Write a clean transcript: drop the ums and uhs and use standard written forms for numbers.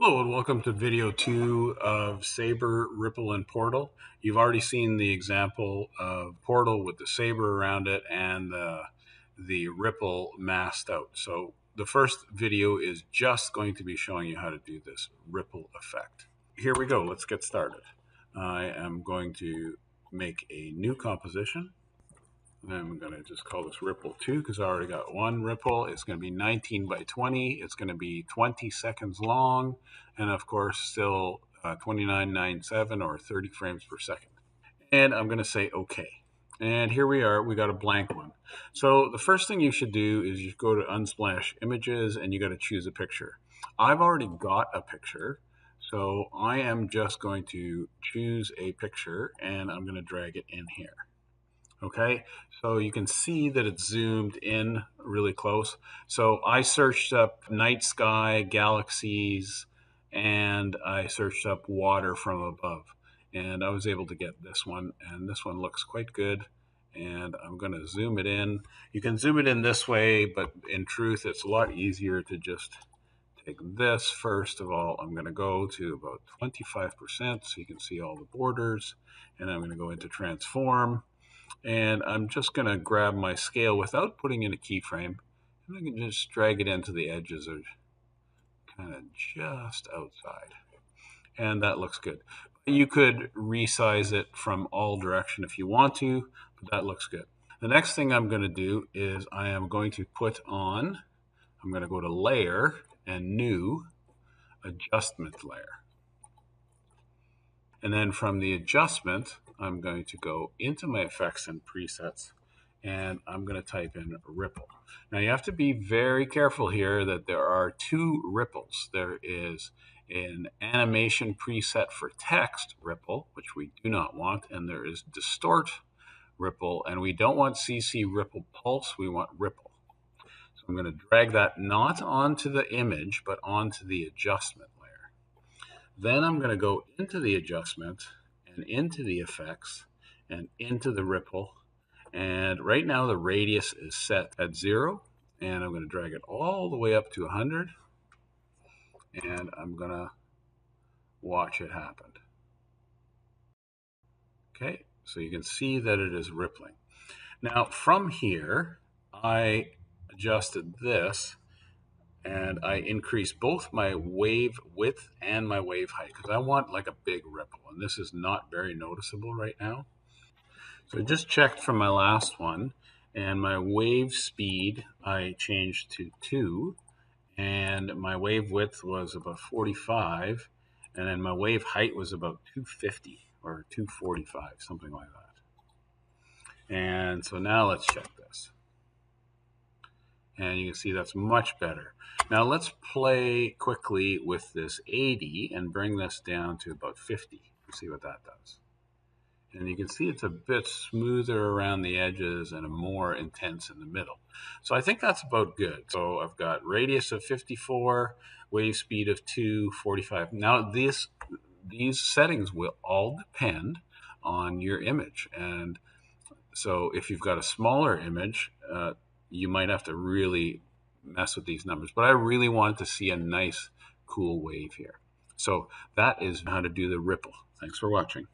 Hello and welcome to video 2 of Saber, Ripple, and Portal. You've already seen the example of Portal with the Saber around it and the Ripple masked out. So the first video is just going to be showing you how to do this Ripple effect. Here we go, let's get started. I am going to make a new composition. I'm going to just call this Ripple 2 because I already got one Ripple. It's going to be 19 by 20. It's going to be 20 seconds long. And of course, still 2997 or 30 frames per second. And I'm going to say OK. And here we are. We got a blank one. So the first thing you should do is you go to Unsplash Images and you got to choose a picture. I've already got a picture. So I am just going to choose a picture and I'm going to drag it in here. Okay, so you can see that it's zoomed in really close. So I searched up night sky, galaxies, and I searched up water from above. And I was able to get this one, and this one looks quite good. And I'm going to zoom it in. You can zoom it in this way, but in truth, it's a lot easier to just take this. First of all, I'm going to go to about 25% so you can see all the borders. And I'm going to go into transform. And I'm just going to grab my scale without putting in a keyframe. And I can just drag it into the edges or kind of just outside. And that looks good. You could resize it from all direction if you want to, but that looks good. The next thing I'm going to do is I am going to put on, I'm going to go to Layer and New, Adjustment Layer. And then from the adjustment, I'm going to go into my effects and presets, and I'm going to type in ripple. Now you have to be very careful here that there are two ripples. There is an animation preset for text ripple, which we do not want, and there is distort ripple, and we don't want CC ripple pulse, we want ripple. So I'm going to drag that not onto the image, but onto the adjustment layer. Then I'm going to go into the adjustment and into the effects and into the ripple. And right now the radius is set at 0. And I'm going to drag it all the way up to 100. And I'm going to watch it happen. Okay, so you can see that it is rippling. Now from here, I adjusted this. And I increase both my wave width and my wave height because I want like a big ripple. And this is not very noticeable right now. So I just checked from my last one. And my wave speed, I changed to 2. And my wave width was about 45. And then my wave height was about 250 or 245, something like that. And so now let's check this. And you can see that's much better. Now let's play quickly with this 80 and bring this down to about 50 and see what that does. And you can see it's a bit smoother around the edges and more intense in the middle. So I think that's about good. So I've got radius of 54, wave speed of 2, 45. Now these settings will all depend on your image. And so if you've got a smaller image, you might have to really mess with these numbers. But I really wanted to see a nice, cool wave here. So that is how to do the ripple. Thanks for watching.